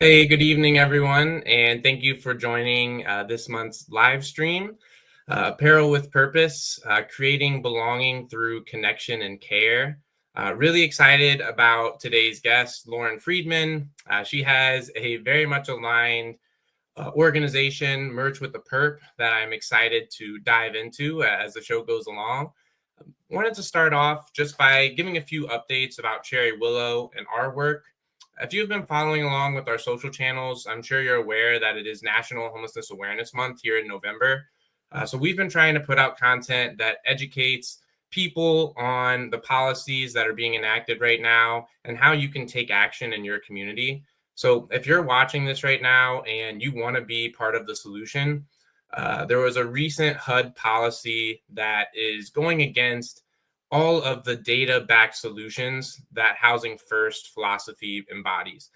Hey, good evening, everyone, and thank you for joining this month's live stream, Apparel with Purpose, Creating Belonging Through Connection and Care. Really excited about today's guest, Lauren Friedman. She has a very much aligned organization, Merch with the Perp, that I'm excited to dive into as the show goes along. Wanted to start off just by giving a few updates about Cherry Willow and our work. If you've been following along with our social channels, I'm sure you're aware that it is National Homelessness Awareness Month here in November. So we've been trying to put out content that educates people on the policies that are being enacted right now and how you can take action in your community. So if you're watching this right now and you want to be part of the solution, there was a recent HUD policy that is going against all of the data-backed solutions that Housing First philosophy embodies.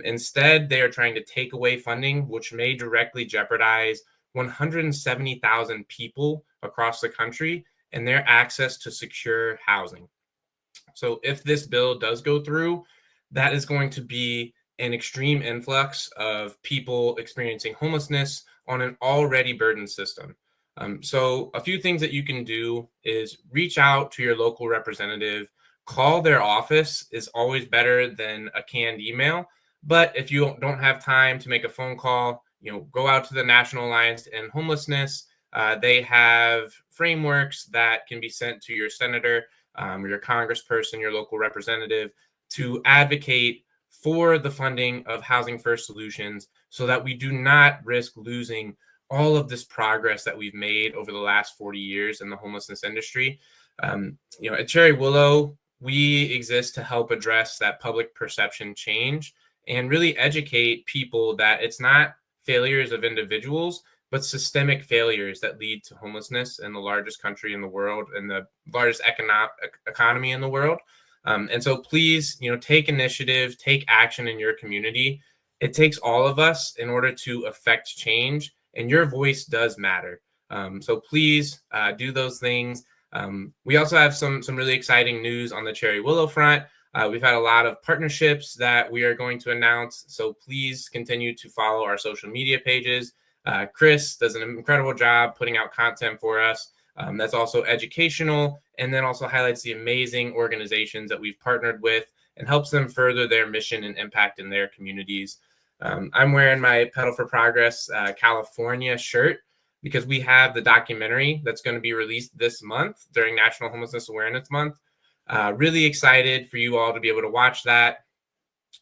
Instead, they are trying to take away funding, which may directly jeopardize 170,000 people across the country and their access to secure housing. So if this bill does go through, that is going to be an extreme influx of people experiencing homelessness on an already burdened system. So a few things that you can do is reach out to your local representative. Call their office is always better than a canned email. But if you don't have time to make a phone call, go out to the National Alliance to End Homelessness. They have frameworks that can be sent to your senator, your congressperson, your local representative to advocate for the funding of Housing First solutions so that we do not risk losing all of this progress that we've made over the last 40 years in the homelessness industry. At Cherry Willow, we exist to help address that public perception change and really educate people that it's not failures of individuals, but systemic failures that lead to homelessness in the largest country in the world and the largest economy in the world. And so please, take initiative, take action in your community. It takes all of us in order to affect change, and your voice does matter. So please do those things. We also have some really exciting news on the Cherry Willow front. We've had a lot of partnerships that we are going to announce. So please continue to follow our social media pages. Chris does an incredible job putting out content for us. That's also educational and then also highlights the amazing organizations that we've partnered with and helps them further their mission and impact in their communities. I'm wearing my Pedal for Progress California shirt because we have the documentary that's going to be released this month during National Homelessness Awareness Month. Really excited for you all to be able to watch that.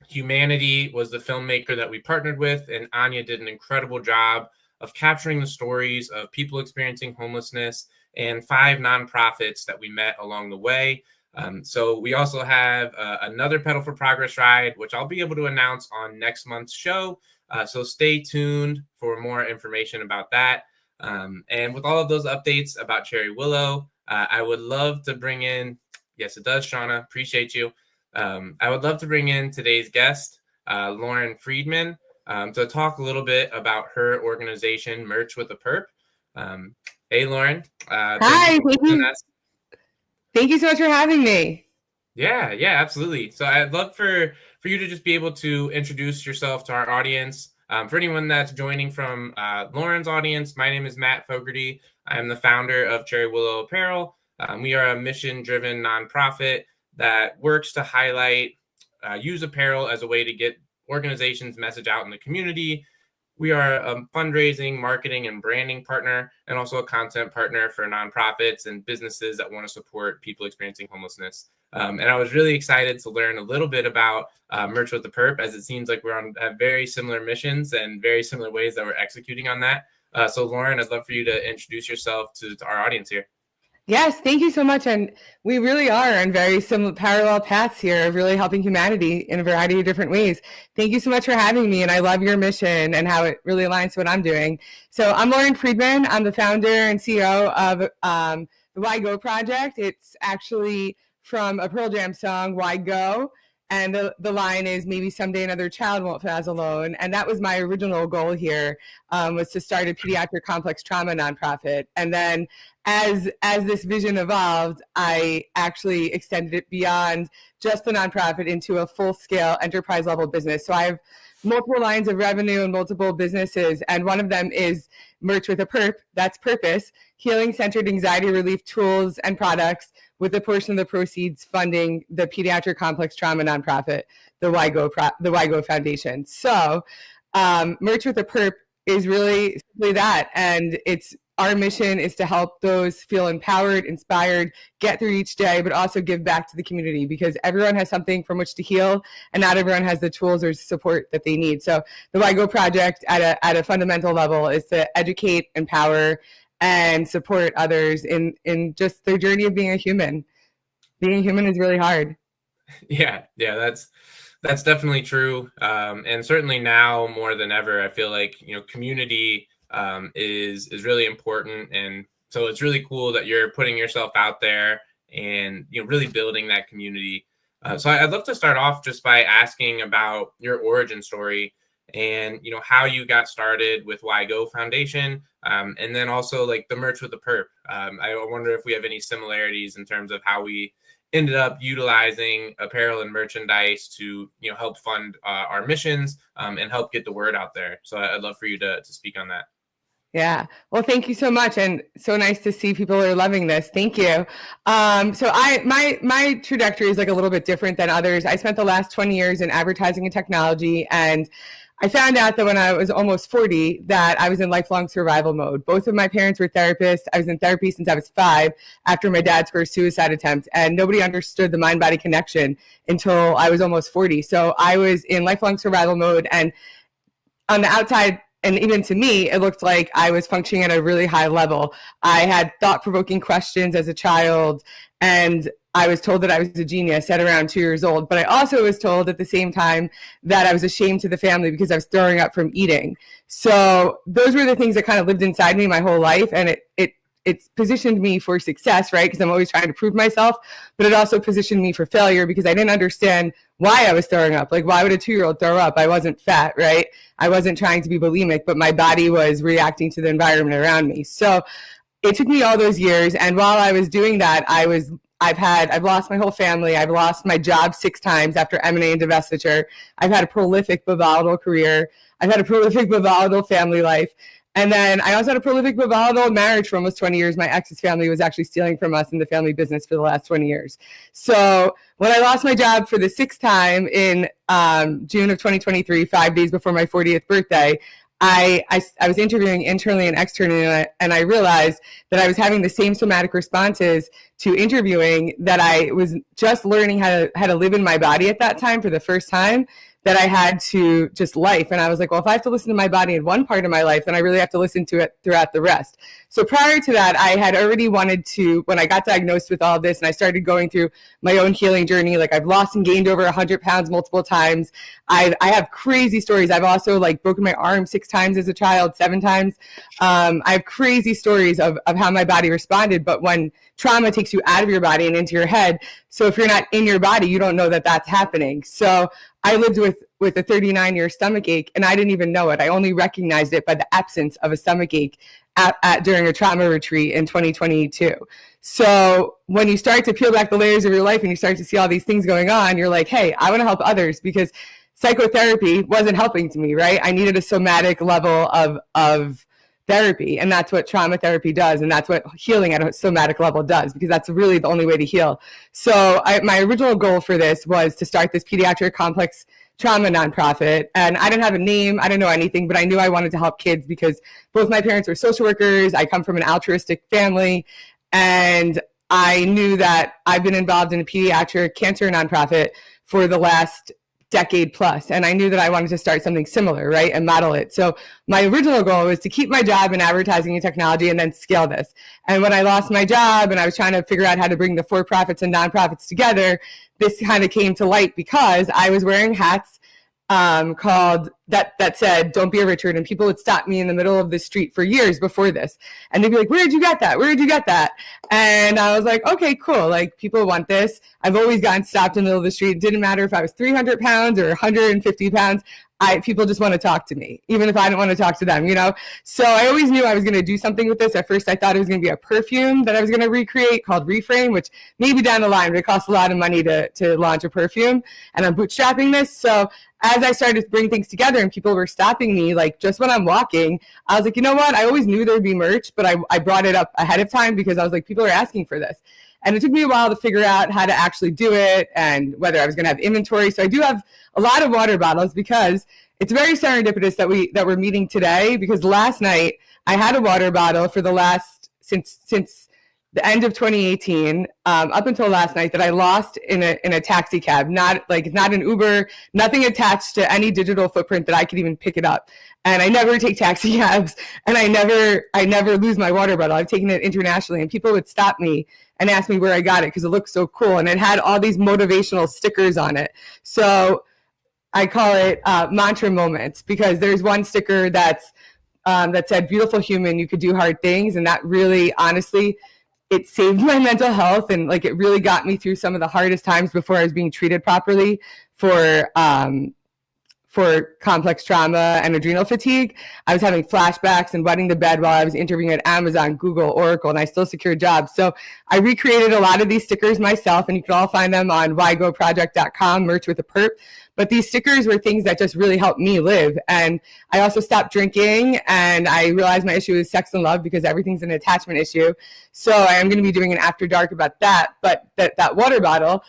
Humanity was the filmmaker that we partnered with, and Anya did an incredible job of capturing the stories of people experiencing homelessness and 5 nonprofits that we met along the way. So we also have another Pedal for Progress ride, which I'll be able to announce on next month's show. So stay tuned for more information about that. And with all of those updates about Cherry Willow, I would love to bring in, yes, it does, Shauna, appreciate you. I would love to bring in today's guest, Lauren Friedman, to talk a little bit about her organization, Merch with a Perp. Hey, Lauren. Hi, thank you. Thank you so much for having me. Yeah, absolutely. So I'd love for you to just be able to introduce yourself to our audience. For anyone that's joining from Lauren's audience, my name is Matt Fogarty. I'm the founder of Cherry Willow Apparel. We are a mission-driven nonprofit that works to highlight, use apparel as a way to get organizations' message out in the community. We are a fundraising, marketing, and branding partner, and also a content partner for nonprofits and businesses that want to support people experiencing homelessness. And I was really excited to learn a little bit about Merch with the Perp, as it seems like we're on very similar missions and very similar ways that we're executing on that. So Lauren, I'd love for you to introduce yourself to our audience here. Yes, thank you so much. And we really are on very similar parallel paths here of really helping humanity in a variety of different ways. Thank you so much for having me. And I love your mission and how it really aligns to what I'm doing. So I'm Lauren Friedman. I'm the founder and CEO of the Why Go Project. It's actually from a Pearl Jam song, Why Go? And the line is, maybe someday another child won't faz alone. And that was my original goal here, was to start a pediatric complex trauma nonprofit. And then as this vision evolved, I actually extended it beyond just the nonprofit into a full-scale enterprise-level business. So I have multiple lines of revenue and multiple businesses, and one of them is Merch with a Perp. That's Purpose, healing-centered anxiety relief tools and products, with a portion of the proceeds funding the pediatric complex trauma nonprofit, the WIGO Foundation. So Merch with a Perp is really simply that, and our mission is to help those feel empowered, inspired, get through each day, but also give back to the community, because everyone has something from which to heal, and not everyone has the tools or support that they need. So the WIGO project at a fundamental level is to educate, empower, and support others in just their journey of being a human. Being human is really hard. Yeah, that's definitely true. And certainly now more than ever, I feel like, community is really important. And so it's really cool that you're putting yourself out there and, really building that community. So I'd love to start off just by asking about your origin story and, how you got started with WIGO Foundation. And then also like the Merch with the Perp. I wonder if we have any similarities in terms of how we ended up utilizing apparel and merchandise to, help fund our missions and help get the word out there. So I'd love for you to speak on that. Yeah. Well, thank you so much. And so nice to see people are loving this. Thank you. So my trajectory is like a little bit different than others. I spent the last 20 years in advertising and technology, and I found out that when I was almost 40 that I was in lifelong survival mode. Both of my parents were therapists. I was in therapy since I was 5 after my dad's first suicide attempt, and nobody understood the mind-body connection until I was almost 40. So I was in lifelong survival mode, and on the outside, and even to me, it looked like I was functioning at a really high level. I had thought-provoking questions as a child, and I was told that I was a genius at around 2 years old. But I also was told at the same time that I was a shame to the family because I was throwing up from eating. So those were the things that kind of lived inside me my whole life, and it's positioned me for success, right? Because I'm always trying to prove myself, but it also positioned me for failure because I didn't understand why I was throwing up. Like, why would a 2-year-old throw up? I wasn't fat, right? I wasn't trying to be bulimic, but my body was reacting to the environment around me. So it took me all those years. And while I was doing that, I've lost my whole family. I've lost my job 6 times after M&A and divestiture. I've had a prolific but volatile career. I've had a prolific but volatile family life. And then I also had a prolific but volatile marriage for almost 20 years. My ex's family was actually stealing from us in the family business for the last 20 years. So when I lost my job for the 6th time in June of 2023, 5 days before my 40th birthday, I was interviewing internally and externally, and I realized that I was having the same somatic responses to interviewing that I was just learning how to live in my body at that time for the first time, that I had to just life. And I was like, well, if I have to listen to my body in one part of my life, then I really have to listen to it throughout the rest. So prior to that, I had already wanted to, when I got diagnosed with all this and I started going through my own healing journey, like I've lost and gained over 100 pounds multiple times. I have crazy stories. I've also like broken my arm 6 times as a child, 7 times. I have crazy stories of how my body responded. But when trauma takes you out of your body and into your head, so if you're not in your body, you don't know that that's happening. So I lived with a 39-year stomach ache, and I didn't even know it. I only recognized it by the absence of a stomach ache during a trauma retreat in 2022. So when you start to peel back the layers of your life and you start to see all these things going on, you're like, hey, I want to help others, because psychotherapy wasn't helping to me, right? I needed a somatic level of therapy, and that's what trauma therapy does, and that's what healing at a somatic level does, because that's really the only way to heal. So my original goal for this was to start this pediatric complex trauma nonprofit, and I didn't have a name, I didn't know anything, but I knew I wanted to help kids because both my parents were social workers. I come from an altruistic family, and I knew that I've been involved in a pediatric cancer nonprofit for the last decade plus, and I knew that I wanted to start something similar, right, and model it. So my original goal was to keep my job in advertising and technology and then scale this. And when I lost my job and I was trying to figure out how to bring the for-profits and nonprofits together, this kind of came to light because I was wearing hats called that said, "Don't be a Richard," and people would stop me in the middle of the street for years before this, and they'd be like, "Where did you get that? Where did you get that?" And I was like, "Okay, cool. Like, people want this." I've always gotten stopped in the middle of the street. It didn't matter if I was 300 pounds or 150 pounds. People just want to talk to me, even if I didn't want to talk to them, you know? So I always knew I was going to do something with this. At first, I thought it was going to be a perfume that I was going to recreate called Reframe, which maybe down the line, but it costs a lot of money to launch a perfume. And I'm bootstrapping this. So as I started to bring things together and people were stopping me, like just when I'm walking, I was like, you know what? I always knew there'd be merch, but I brought it up ahead of time because I was like, people are asking for this. And it took me a while to figure out how to actually do it and whether I was going to have inventory. So I do have a lot of water bottles because it's very serendipitous that we're meeting today, because last night I had a water bottle for the last since the end of 2018 up until last night that I lost in a taxi cab, not an Uber, nothing attached to any digital footprint that I could even pick it up. And I never take taxi cabs, and I never lose my water bottle. I've taken it internationally, and people would stop me and ask me where I got it because it looked so cool, and it had all these motivational stickers on it. So I call it mantra moments, because there's one sticker that said, "Beautiful human, you could do hard things," and that really, honestly, it saved my mental health, and like it really got me through some of the hardest times before I was being treated properly for complex trauma and adrenal fatigue. I was having flashbacks and wetting the bed while I was interviewing at Amazon, Google, Oracle, and I still secured jobs. So I recreated a lot of these stickers myself, and you can all find them on whygoproject.com, merch with a perp. But these stickers were things that just really helped me live. And I also stopped drinking, and I realized my issue is sex and love, because everything's an attachment issue. So I am going to be doing an after dark about that. But that water bottle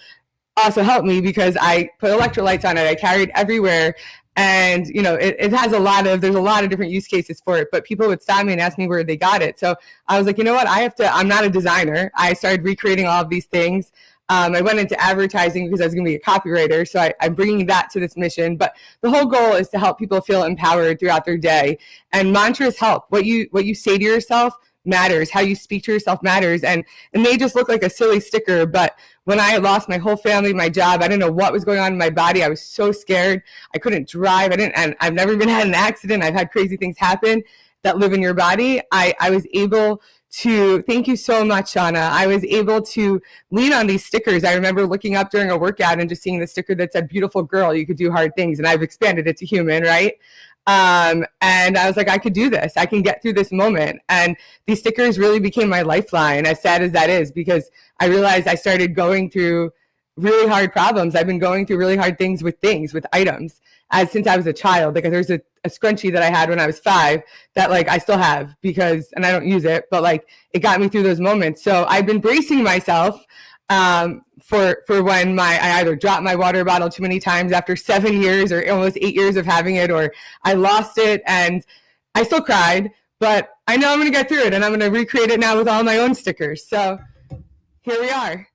also helped me because I put electrolytes on it. I carried everywhere. And, you know, there's a lot of different use cases for it, but people would stop me and ask me where they got it. So I was like, you know what, I'm not a designer. I started recreating all of these things. I went into advertising because I was going to be a copywriter. So I'm bringing that to this mission. But the whole goal is to help people feel empowered throughout their day. And mantras help. What you say to yourself matters. How you speak to yourself matters. And it may just look like a silly sticker, but when I lost my whole family, my job, I didn't know what was going on in my body. I was so scared. I couldn't drive. And I've never been had an accident. I've had crazy things happen that live in your body. I was able to, thank you so much, Shauna. I was able to lean on these stickers. I remember looking up during a workout and just seeing the sticker that said, "Beautiful girl, you could do hard things." And I've expanded it to human, right? And I was like, I could do this. I can get through this moment. And these stickers really became my lifeline, as sad as that is, because I realized I started going through really hard problems. I've been going through really hard things with items, since I was a child. Like, there's a scrunchie that I had when I was 5 that like I still have, and I don't use it, but like it got me through those moments. So I've been bracing myself for when I either dropped my water bottle too many times after 7 years or almost 8 years of having it, or I lost it, and I still cried, but I know I'm going to get through it, and I'm going to recreate it now with all my own stickers. So here we are.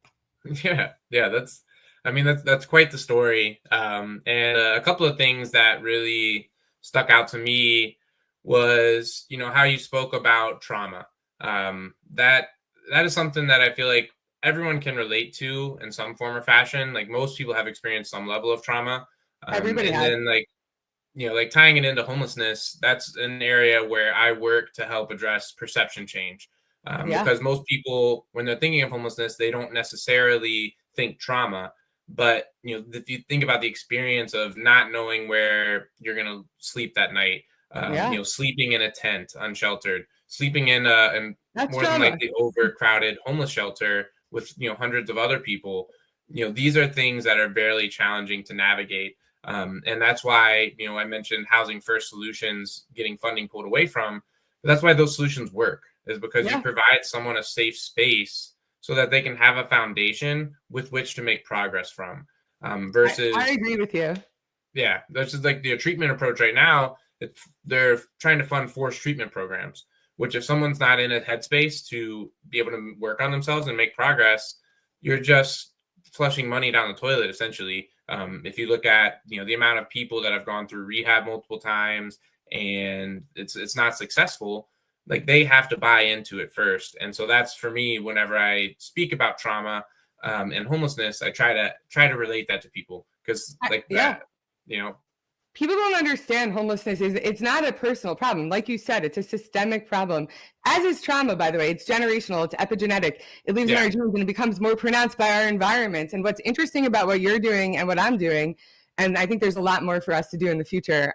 Yeah, that's quite the story. And a couple of things that really stuck out to me was, how you spoke about trauma. That is something that I feel like everyone can relate to in some form or fashion. Like, most people have experienced some level of trauma. Everybody has. And then like tying it into homelessness, that's an area where I work to help address perception change. Because most people, when they're thinking of homelessness, they don't necessarily think trauma. But, if you think about the experience of not knowing where you're going to sleep that night, sleeping in a tent, unsheltered, sleeping in a more than likely overcrowded homeless shelter with, hundreds of other people, these are things that are very challenging to navigate. And that's why, I mentioned housing first solutions getting funding pulled away from. But that's why those solutions work, is because you provide someone a safe space so that they can have a foundation with which to make progress from. Versus, I agree with you. Yeah, that's just like the treatment approach right now. They're trying to fund forced treatment programs, which if someone's not in a headspace to be able to work on themselves and make progress, you're just flushing money down the toilet, essentially. If you look at, the amount of people that have gone through rehab multiple times and it's not successful, like, they have to buy into it first. And so that's, for me, whenever I speak about trauma and homelessness, I try to relate that to people, because that, people don't understand homelessness is it's not a personal problem. Like you said, it's a systemic problem. As is trauma, by the way. It's generational, it's epigenetic. It lives in Yeah. our genes and it becomes more pronounced by our environment. And what's interesting about what you're doing and what I'm doing, and I think there's a lot more for us to do in the future,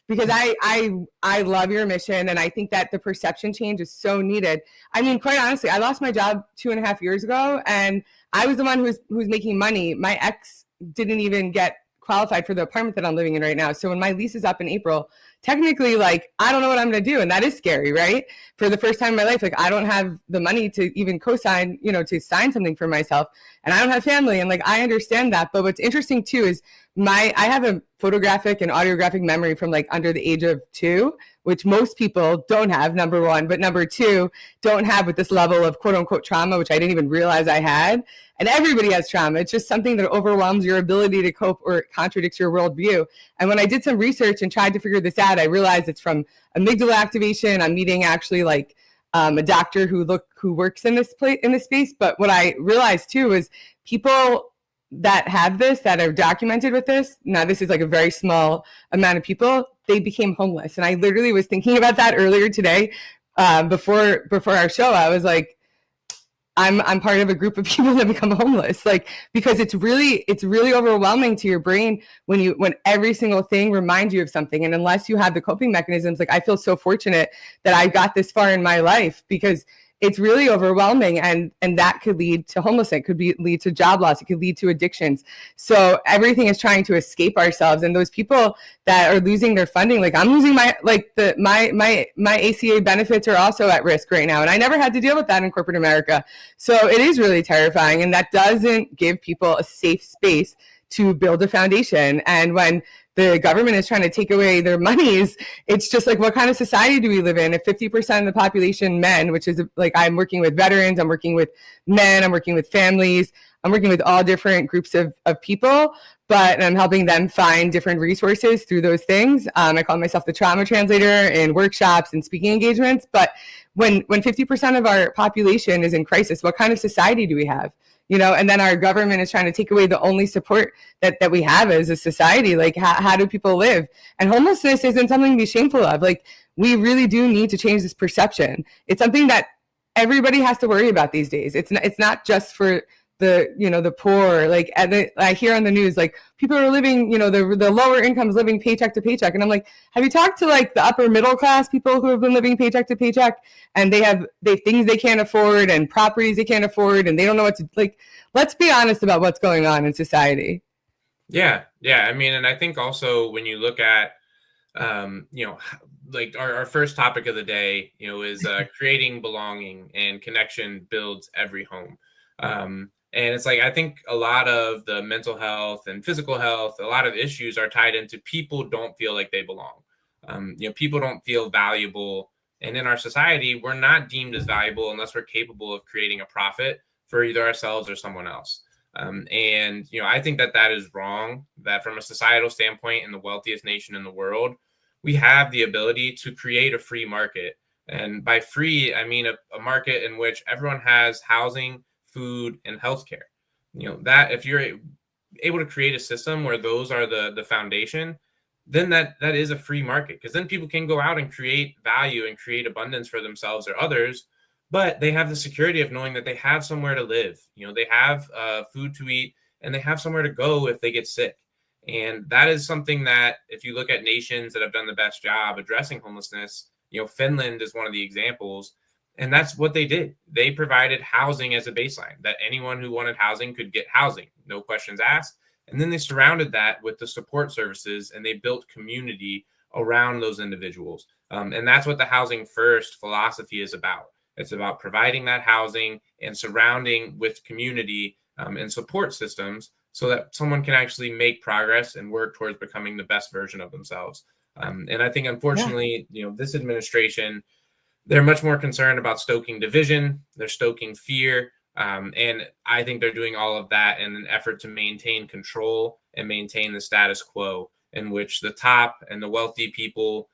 because I love your mission, and I think that the perception change is so needed. I mean, quite honestly, I lost my job 2.5 years ago, and I was the one who's making money. My ex didn't even get qualified for the apartment that I'm living in right now. So when my lease is up in April, technically, like, I don't know what I'm going to do. And that is scary, right? For the first time in my life, like, I don't have the money to even co-sign, to sign something for myself. And I don't have family. And like, I understand that. But what's interesting too is I have a photographic and audiographic memory from like under the age of 2, which most people don't have, number one, but number 2, don't have with this level of quote unquote trauma, which I didn't even realize I had. And everybody has trauma. It's just something that overwhelms your ability to cope or contradicts your worldview. And when I did some research and tried to figure this out, I realized it's from amygdala activation. I'm meeting actually like a doctor who works in this space. But what I realized too is people that have this, that are documented with this, now this is like a very small amount of people, they became homeless. And I literally was thinking about that earlier today, before our show. I was like, I'm part of a group of people that become homeless, like, because it's really overwhelming to your brain when every single thing reminds you of something. And unless you have the coping mechanisms, like, I feel so fortunate that I got this far in my life, because it's really overwhelming, and that could lead to homelessness. It could lead to job loss. It could lead to addictions. So everything is trying to escape ourselves. And those people that are losing their funding, like, I'm losing my ACA benefits are also at risk right now. And I never had to deal with that in corporate America. So it is really terrifying. And that doesn't give people a safe space to build a foundation. And when the government is trying to take away their monies, it's just like, what kind of society do we live in? If 50% of the population, men, which is like, I'm working with veterans, I'm working with men, I'm working with families, I'm working with all different groups of people, but I'm helping them find different resources through those things. I call myself the trauma translator in workshops and speaking engagements. But when 50% of our population is in crisis, what kind of society do we have? And then our government is trying to take away the only support that we have as a society. Like, how do people live? And homelessness isn't something to be shameful of. Like, we really do need to change this perception. It's something that everybody has to worry about these days. It's not just for the poor. Like, I hear on the news, like, people are living, the lower incomes living paycheck to paycheck. And I'm like, have you talked to like the upper middle class people who have been living paycheck to paycheck, and they have things they can't afford and properties they can't afford, and they don't know what to, like, let's be honest about what's going on in society. Yeah. I mean, and I think also when you look at, like our first topic of the day, is creating belonging, and connection builds every home. And it's like, I think a lot of the mental health and physical health, a lot of issues are tied into people don't feel like they belong. People don't feel valuable. And in our society, we're not deemed as valuable unless we're capable of creating a profit for either ourselves or someone else. And I think that is wrong, that from a societal standpoint, in the wealthiest nation in the world, we have the ability to create a free market. And by free, I mean a market in which everyone has housing, food, and healthcare. That if you're able to create a system where those are the foundation, then that is a free market, because then people can go out and create value and create abundance for themselves or others, but they have the security of knowing that they have somewhere to live. They have food to eat, and they have somewhere to go if they get sick. And that is something that, if you look at nations that have done the best job addressing homelessness, Finland is one of the examples. And that's what they did. They provided housing as a baseline, that anyone who wanted housing could get housing, no questions asked. And then they surrounded that with the support services, and they built community around those individuals. And that's what the housing first philosophy is about. It's about providing that housing and surrounding with community and support systems, so that someone can actually make progress and work towards becoming the best version of themselves. And I think, unfortunately, this administration, they're much more concerned about stoking division. They're stoking fear. And I think they're doing all of that in an effort to maintain control and maintain the status quo, in which the top and the wealthy people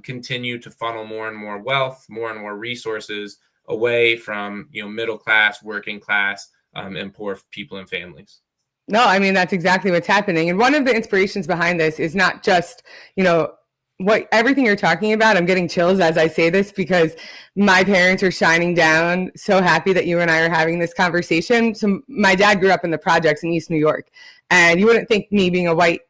continue to funnel more and more wealth, more and more resources away from middle class, working class, and poor people and families. No, I mean, that's exactly what's happening. And one of the inspirations behind this is not just, you know, what everything you're talking about. I'm getting chills as I say this because my parents are shining down. So happy that you and I are having this conversation. So my dad grew up in the projects in East New York, and you wouldn't think me being a white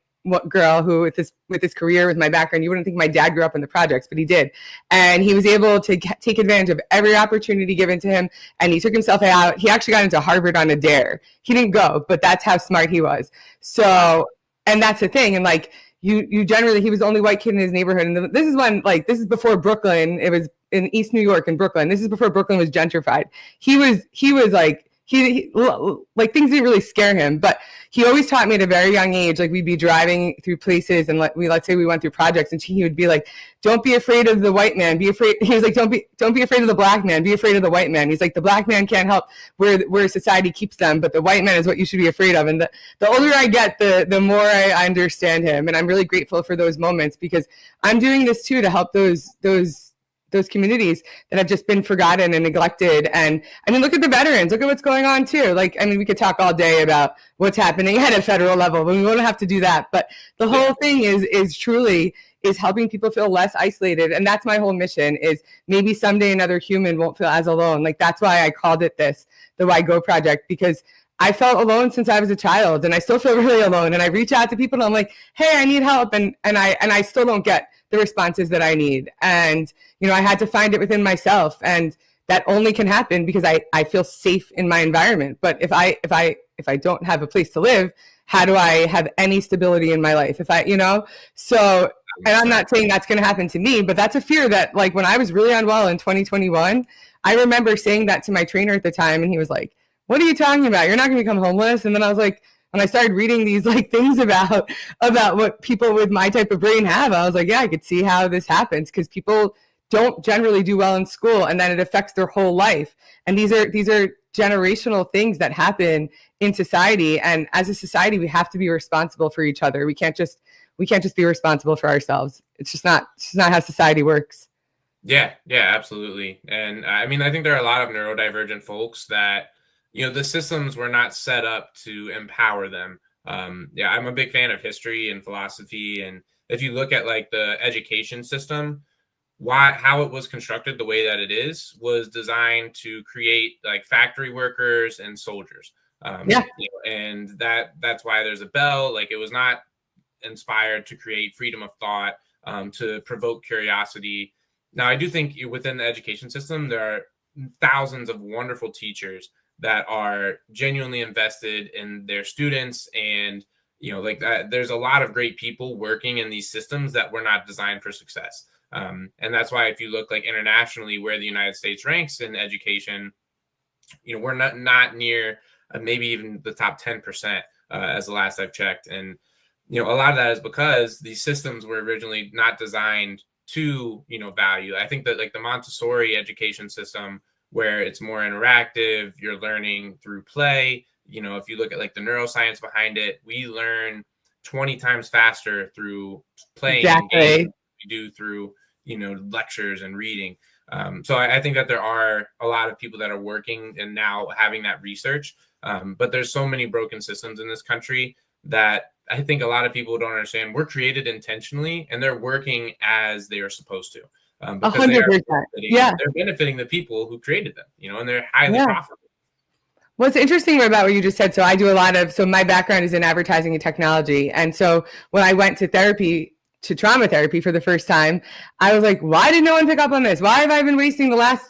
girl who with this career with my background, you wouldn't think my dad grew up in the projects, but he did. And he was able to take advantage of every opportunity given to him, and he took himself out. He actually got into Harvard on a dare. He didn't go, but that's how smart he was. So, and that's the thing. And like, you generally, he was the only white kid in his neighborhood. And this is when, like, this is before Brooklyn. It was in East New York and Brooklyn. This is before Brooklyn was gentrified. He was like, like, things didn't really scare him, but he always taught me at a very young age. Like, we'd be driving through places, and let's say we went through projects, and he would be like, "Don't be afraid of the white man. Be afraid." He was like, "Don't be afraid of the black man. Be afraid of the white man." He's like, "The black man can't help where society keeps them, but the white man is what you should be afraid of." And the older I get, the more I understand him, and I'm really grateful for those moments because I'm doing this too to help those communities that have just been forgotten and neglected. And I mean, look at the veterans, look at what's going on too. Like, I mean, we could talk all day about what's happening at a federal level, but we won't have to do that. But the whole thing is truly is helping people feel less isolated. And that's my whole mission, is maybe someday another human won't feel as alone. Like, that's why I called it the Why Go Project, because I felt alone since I was a child, and I still feel really alone. And I reach out to people and I'm like, "Hey, I need help." And I still don't get the responses that I need. And, you know, I had to find it within myself. And that only can happen because I feel safe in my environment. But if I don't have a place to live, how do I have any stability in my life? So, and I'm not saying that's going to happen to me, but that's a fear that, like, when I was really unwell in 2021, I remember saying that to my trainer at the time, and he was like, "What are you talking about? You're not going to become homeless." And then I was like, and I started reading these like things about what people with my type of brain have. I was like, yeah, I could see how this happens, because people don't generally do well in school, and then it affects their whole life. And these are generational things that happen in society. And as a society, we have to be responsible for each other. We can't just be responsible for ourselves. It's just not how society works. Yeah, absolutely. And I mean, I think there are a lot of neurodivergent folks that, you know, the systems were not set up to empower them. I'm a big fan of history and philosophy. And if you look at like the education system, how it was constructed the way that it is was designed to create like factory workers and soldiers. And that's why there's a bell. Like, it was not inspired to create freedom of thought, to provoke curiosity. Now, I do think within the education system, there are thousands of wonderful teachers that are genuinely invested in their students. And, you know, like that, there's a lot of great people working in these systems that were not designed for success. And that's why if you look like internationally where the United States ranks in education, you know, we're not near maybe even the top 10% as the last I've checked. And, you know, a lot of that is because these systems were originally not designed to, you know, value. I think that like the Montessori education system, where it's more interactive, you're learning through play. You know, if you look at like the neuroscience behind it, we learn 20 times faster through playing exactly. than we do through, you know, lectures and reading. So I think that there are a lot of people that are working and now having that research. But there's so many broken systems in this country that I think a lot of people don't understand. We're created intentionally, and they're working as they are supposed to. Because 100%. They're benefiting the people who created them, you know, and they're highly profitable. What's interesting about what you just said, so my background is in advertising and technology. And so when I went to trauma therapy for the first time, I was like, why did no one pick up on this? Why have I been wasting the last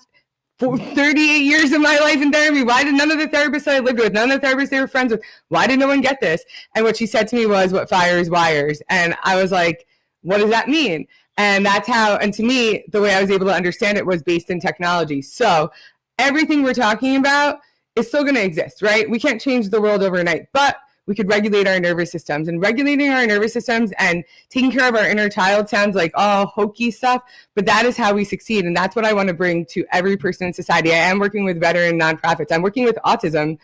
38 years of my life in therapy? Why did none of the therapists I lived with, none of the therapists they were friends with, why did no one get this? And what she said to me was, what fires wires. And I was like, what does that mean? And to me, the way I was able to understand it was based in technology. So everything we're talking about is still going to exist, right? We can't change the world overnight, but we could regulate our nervous systems. And regulating our nervous systems and taking care of our inner child sounds like all hokey stuff, but that is how we succeed. And that's what I want to bring to every person in society. I am working with veteran nonprofits. I'm working with autism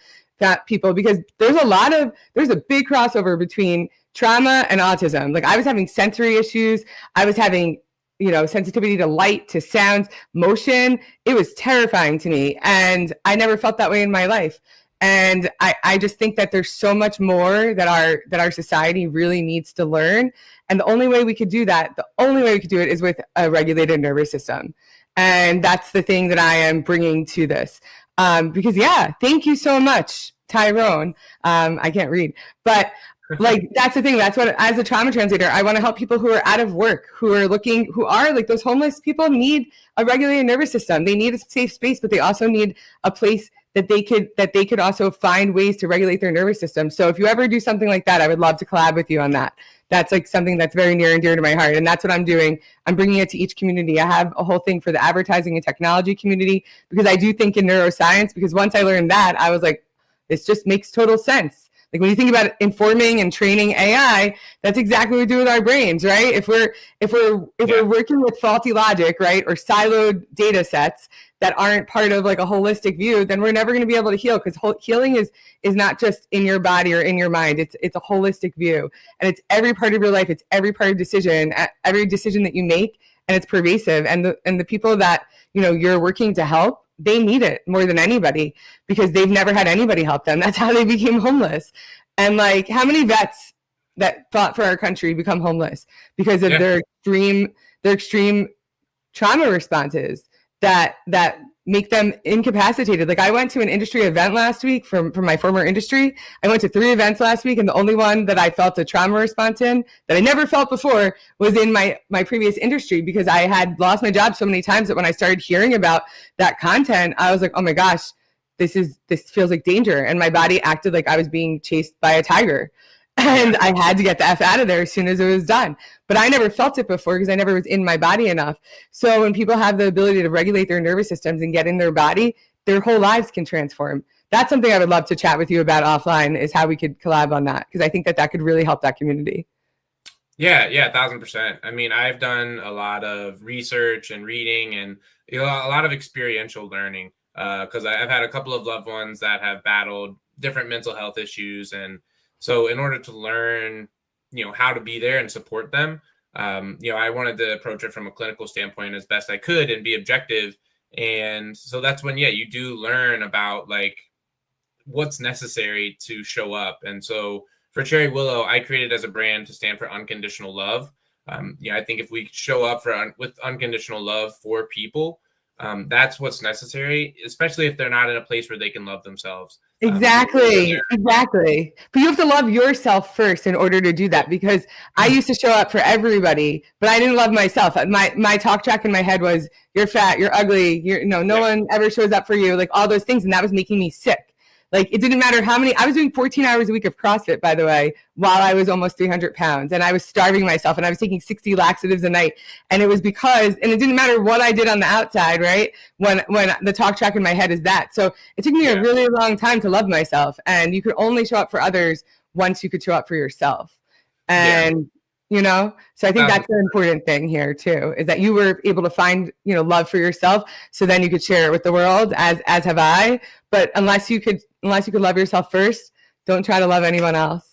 people, because there's a big crossover between trauma and autism. Like, I was having sensory issues. I was having, you know, sensitivity to light, to sounds, motion. It was terrifying to me. And I never felt that way in my life. And I just think that there's so much more that our society really needs to learn. And the only way we could do that, the only way we could do it is with a regulated nervous system. And that's the thing that I am bringing to this. Because yeah, thank you so much, Tyrone. I can't read, but like that's the thing. That's what, as a trauma translator, I want to help people who are out of work, who are looking, who are like those homeless people need a regulated nervous system. They need a safe space, but they also need a place that they could also find ways to regulate their nervous system. So if you ever do something like that, I would love to collab with you on that. That's like something that's very near and dear to my heart. And that's what I'm doing. I'm bringing it to each community. I have a whole thing for the advertising and technology community because I do think in neuroscience, because once I learned that, I was like, this just makes total sense. Like when you think about informing and training AI, that's exactly what we do with our brains, right? If we're working with faulty logic, right, or siloed data sets that aren't part of like a holistic view, then we're never going to be able to heal, because healing is not just in your body or in your mind. It's a holistic view, and it's every part of your life. It's every part of every decision that you make, and it's pervasive. And the people that you're working to help, they need it more than anybody because they've never had anybody help them. That's how they became homeless. And like, how many vets that fought for our country become homeless because of their extreme trauma responses that make them incapacitated. Like I went to an industry event last week from my former industry. I went to 3 events last week, and the only one that I felt a trauma response in that I never felt before was in my previous industry, because I had lost my job so many times that when I started hearing about that content, I was like, oh my gosh, this feels like danger. And my body acted like I was being chased by a tiger. And I had to get the F out of there as soon as it was done. But I never felt it before because I never was in my body enough. So when people have the ability to regulate their nervous systems and get in their body, their whole lives can transform. That's something I would love to chat with you about offline, is how we could collab on that, because I think that could really help that community. Yeah, 1,000%. I mean, I've done a lot of research and reading and a lot of experiential learning because I've had a couple of loved ones that have battled different mental health issues. And so in order to learn, how to be there and support them, I wanted to approach it from a clinical standpoint as best I could and be objective. And so that's when, you do learn about like what's necessary to show up. And so for Cherry Willow, I created as a brand to stand for unconditional love. I think if we show up with unconditional love for people, that's what's necessary, especially if they're not in a place where they can love themselves. Exactly. But you have to love yourself first in order to do that, because I used to show up for everybody, but I didn't love myself. My talk track in my head was, you're fat, you're ugly, no one ever shows up for you, like all those things. And that was making me sick. Like it didn't matter how many, I was doing 14 hours a week of CrossFit, by the way, while I was almost 300 pounds, and I was starving myself, and I was taking 60 laxatives a night. And it was because, and it didn't matter what I did on the outside, right? When the talk track in my head is that. So it took me a really long time to love myself, and you could only show up for others once you could show up for yourself. And so I think that's the important thing here too, is that you were able to find, love for yourself, so then you could share it with the world, as have I. But unless you could love yourself first, don't try to love anyone else.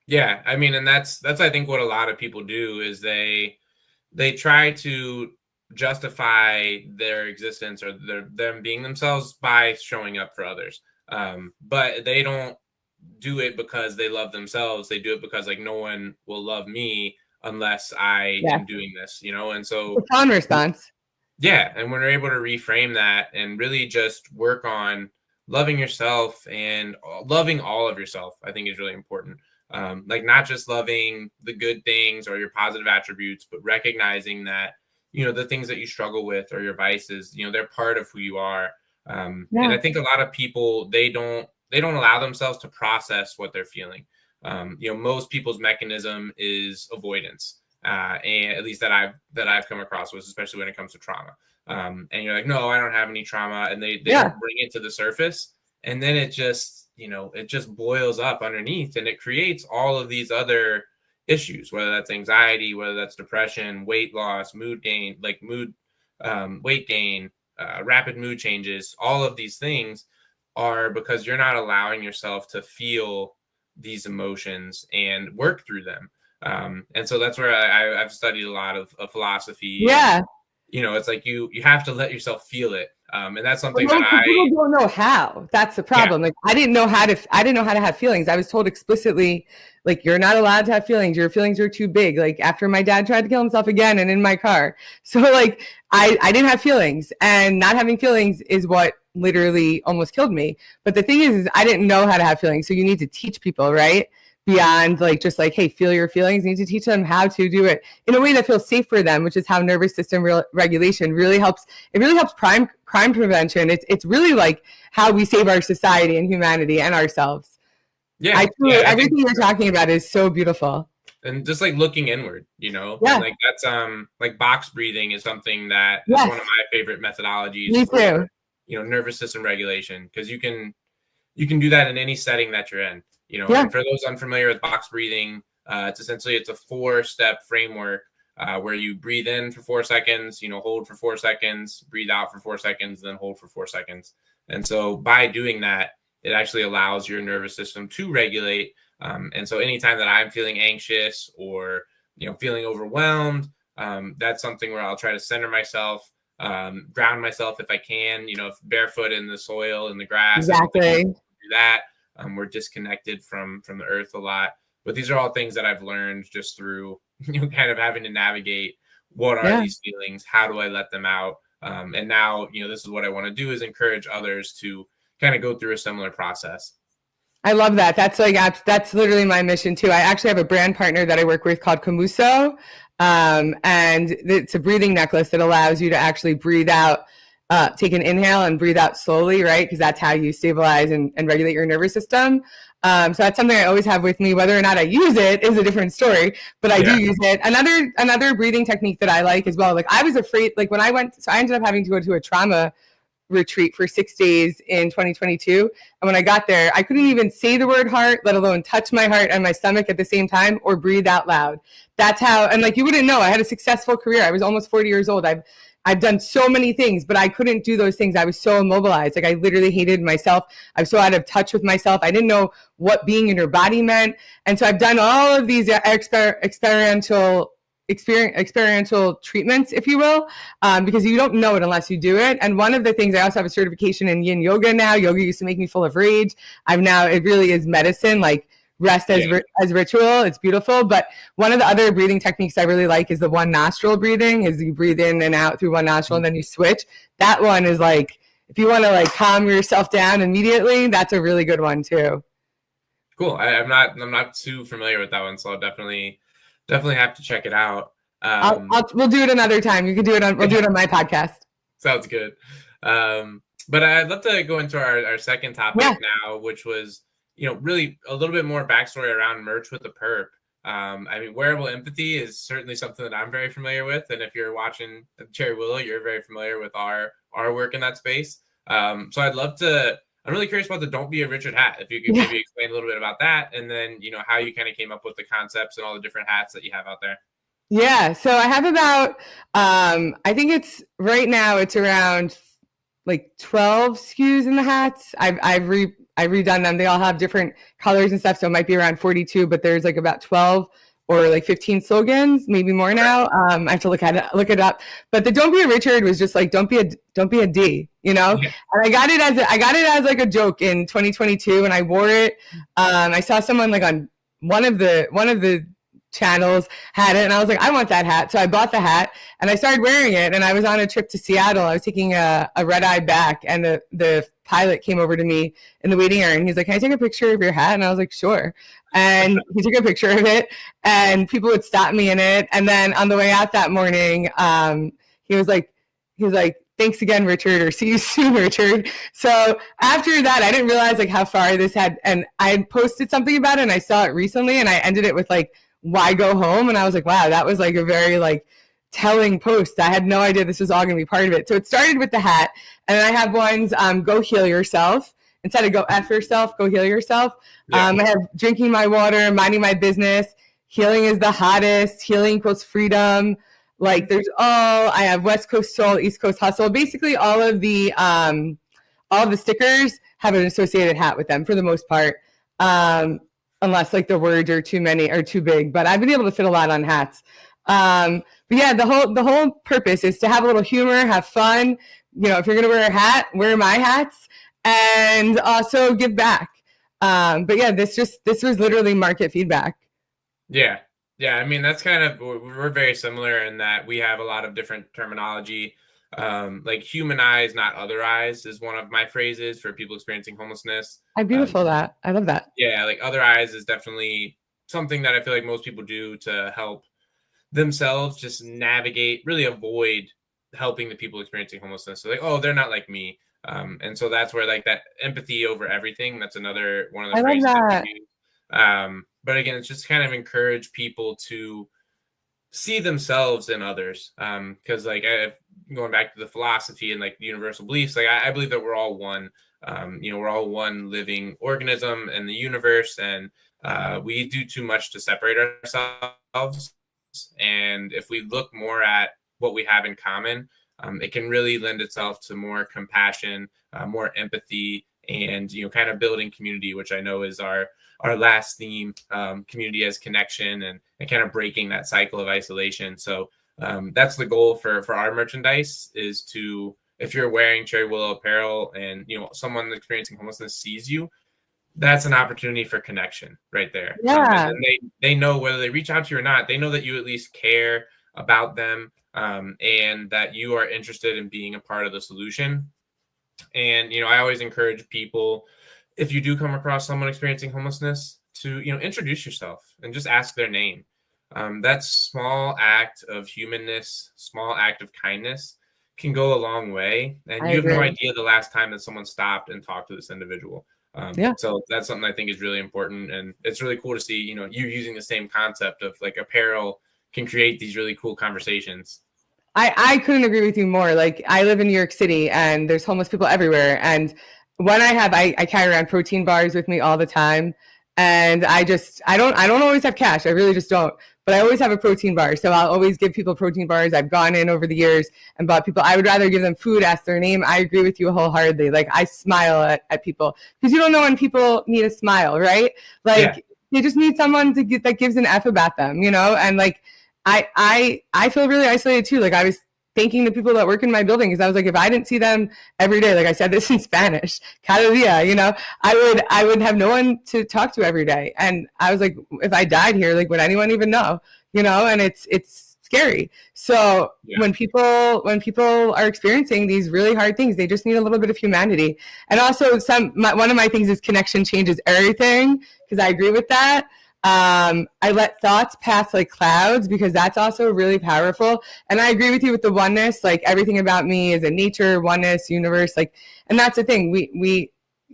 Yeah. I mean, and that's, I think what a lot of people do is they try to justify their existence or them being themselves by showing up for others. But they don't do it because they love themselves. They do it because like, no one will love me unless I am doing this, and so it's a fun response. Yeah. And when we're able to reframe that and really just work on loving yourself and loving all of yourself, I think is really important. Like not just loving the good things or your positive attributes, but recognizing that, the things that you struggle with or your vices, they're part of who you are. And I think a lot of people, they don't allow themselves to process what they're feeling. Most people's mechanism is avoidance. And at least that I've come across with, especially when it comes to trauma. And you're like, no, I don't have any trauma. And they don't bring it to the surface. And then it just, it just boils up underneath, and it creates all of these other issues, whether that's anxiety, whether that's depression, weight loss, mood gain, weight gain, rapid mood changes. All of these things are because you're not allowing yourself to feel these emotions and work through them. And so that's where I've studied a lot of philosophy. Yeah. And, it's like you have to let yourself feel it. And that's Well, something no, that because I, people don't know how. That's the yeah, problem. Like I didn't know how to. I didn't know how to have feelings. I was told explicitly, like you're not allowed to have feelings. Your feelings are too big. Like after my dad tried to kill himself again, and in my car. So like I didn't have feelings, and not having feelings is what literally almost killed me. But the thing is I didn't know how to have feelings. So you need to teach people, right? Beyond like just like, hey, feel your feelings. You need to teach them how to do it in a way that feels safe for them, which is how nervous system regulation really helps. It really helps crime prevention. It's really like how we save our society and humanity and ourselves. yeah, yeah, I think, Everything you're talking about is so beautiful. and just like looking inward, and Yeah, like that's like box breathing is something that is yes, one of my favorite methodologies me for too. nervous system regulation, because you can do that in any setting that you're in. Yeah, And for those unfamiliar with box breathing, it's a 4-step framework where you breathe in for 4 seconds, hold for 4 seconds, breathe out for 4 seconds, then hold for 4 seconds. And so by doing that, it actually allows your nervous system to regulate. And so anytime that I'm feeling anxious or feeling overwhelmed, that's something where I'll try to center myself, ground myself if I can, if barefoot in the soil, in the grass. I don't think exactly. do that. We're disconnected from the earth a lot. But these are all things that I've learned just through kind of having to navigate what are Yeah. these feelings, how do I let them out, and now this is what I want to do, is encourage others to kind of go through a similar process. I love that. That's literally my mission too. I actually have a brand partner that I work with called Camuso, and it's a breathing necklace that allows you to actually breathe out, take an inhale and breathe out slowly, right? Because that's how you stabilize and regulate your nervous system. So that's something I always have with me. Whether or not I use it is a different story, but I do use it. Another breathing technique that I like as well. Like I was afraid, like when I went, so I ended up having to go to a trauma retreat for 6 days in 2022. And when I got there, I couldn't even say the word heart, let alone touch my heart and my stomach at the same time or breathe out loud. That's how, and like you wouldn't know, I had a successful career. I was almost 40 years old. I've done so many things, but I couldn't do those things. I was so immobilized. Like I literally hated myself. I was so out of touch with myself. I didn't know what being in your body meant. And so I've done all of these experiential treatments, if you will, because you don't know it unless you do it. And one of the things, I also have a certification in yin yoga now. Yoga used to make me full of rage. It really is medicine, like rest as ritual. It's beautiful. But one of the other breathing techniques I really like is the one nostril breathing, is you breathe in and out through one nostril and then you switch. That one is like, if you want to like calm yourself down immediately, that's a really good one too. Cool. I'm not too familiar with that one, so I'll definitely have to check it out. We'll do it another time. We'll do it on my podcast. Sounds good. But I'd love to go into our second topic now, which was, really a little bit more backstory around merch with the perp. I mean, wearable empathy is certainly something that I'm very familiar with. And if you're watching Cherry Willow, you're very familiar with our work in that space. So I'm really curious about the Don't Be a Richard hat. If you could maybe explain a little bit about that, and then, how you kind of came up with the concepts and all the different hats that you have out there. Yeah. So I have about, I think it's right now it's around like 12 SKUs in the hats. I've redone them. They all have different colors and stuff. So it might be around 42, but there's like about 12 or like 15 slogans, maybe more now. I have to look it up. But the Don't Be a Richard was just like, don't be a D, Yeah. And I got it as like a joke in 2022, and I wore it. I saw someone like on one of the channels had it, and I was like, I want that hat. So I bought the hat and I started wearing it, and I was on a trip to Seattle. I was taking a red eye back, and the pilot came over to me in the waiting area and he's like, can I take a picture of your hat? And I was like, sure. And he took a picture of it, and people would stop me in it. And then on the way out that morning, he was like, thanks again, Richard, or see you soon, Richard. So after that, I didn't realize like how far this had, and I had posted something about it, and I saw it recently, and I ended it with like, why go home? And I was like, wow, that was like a very like telling post. I had no idea this was all going to be part of it. So it started with the hat, and I have ones, go heal yourself. Instead of go F yourself, go heal yourself. I have drinking my water, minding my business. Healing is the hottest. Healing equals freedom. Like I have West Coast Soul, East Coast Hustle. Basically all of the stickers have an associated hat with them for the most part. Unless like the words are too many or too big, but I've been able to fit a lot on hats. But yeah, the whole purpose is to have a little humor, have fun, if you're going to wear a hat, wear my hats, and also give back. But yeah, this was literally market feedback. Yeah. Yeah. I mean, that's kind of, we're very similar in that we have a lot of different terminology. Like humanize, not otherize is one of my phrases for people experiencing homelessness. Beautiful that. I love that. Yeah. Like otherize is definitely something that I feel like most people do to help themselves just navigate, really avoid helping the people experiencing homelessness. So like, oh, they're not like me. And so that's where like that empathy over everything, that's another one of the I love phrases that that. we use. But again, it's just kind of encourage people to see themselves in others. Because like going back to the philosophy and like universal beliefs, like I believe that we're all one. We're all one living organism in the universe, and we do too much to separate ourselves. And if we look more at what we have in common, it can really lend itself to more compassion, more empathy, and kind of building community, which I know is our last theme, community as connection, and kind of breaking that cycle of isolation. So that's the goal for our merchandise, is to, if you're wearing Cherry Willow apparel and someone experiencing homelessness sees you, that's an opportunity for connection right there. Yeah. And then they know, whether they reach out to you or not, they know that you at least care about them, and that you are interested in being a part of the solution. And I always encourage people, if you do come across someone experiencing homelessness, to introduce yourself and just ask their name. That small act of humanness, small act of kindness, can go a long way. And you have no idea the last time that someone stopped and talked to this individual. So that's something I think is really important, and it's really cool to see you using the same concept of like apparel can create these really cool conversations. I couldn't agree with you more. Like, I live in New York City and there's homeless people everywhere. And when I carry around protein bars with me all the time. And I don't always have cash. I really just don't. But I always have a protein bar. So I'll always give people protein bars. I've gone in over the years and bought people. I would rather give them food, ask their name. I agree with you wholeheartedly. Like, I smile at people, because you don't know when people need a smile, right? Like, they just need someone that gives an F about them, And like, I feel really isolated too. Like, I was thanking the people that work in my building, because I was like, if I didn't see them every day, like I said this in Spanish, cada dia, I would have no one to talk to every day. And I was like, if I died here, like, would anyone even know? And it's scary. So when people are experiencing these really hard things, they just need a little bit of humanity. And also one of my things is connection changes everything, because I agree with that. I let thoughts pass like clouds, because that's also really powerful. And I agree with you with the oneness, like everything about me is a nature, oneness, universe, like, and that's the thing.